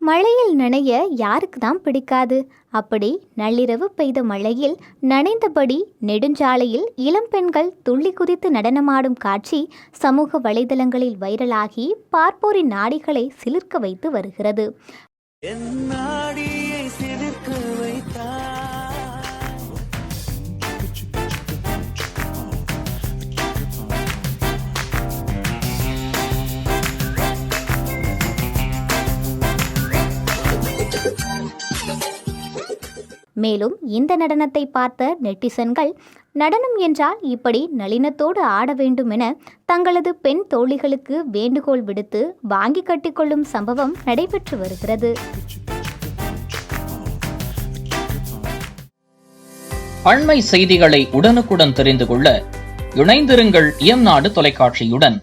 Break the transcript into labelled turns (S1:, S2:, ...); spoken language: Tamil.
S1: மழையில் நனைய யாருக்கு தான் பிடிக்காது? அப்படி நள்ளிரவு பெய்த மழையில் நனைந்தபடி நெடுஞ்சாலையில் இளம் பெண்கள் துள்ளி குதித்து நடனமாடும் காட்சி சமூக வலைதளங்களில் வைரலாகி பார்ப்போரின் நாடிகளை சிலிர்க்க வைத்து வருகிறது. மேலும் இந்த நடனத்தை பார்த்த நெட்டிசன்கள், நடனம் என்றால் இப்படி நளினத்தோடு ஆட வேண்டும் என தங்களது பெண் தோழிகளுக்கு வேண்டுகோள் விடுத்து வாங்கி கட்டிக்கொள்ளும் சம்பவம் நடைபெற்று வருகிறது.
S2: அண்மை செய்திகளை உடனுக்குடன் தெரிந்து கொள்ள இணைந்திருங்கள் NADU தொலைக்காட்சியுடன்.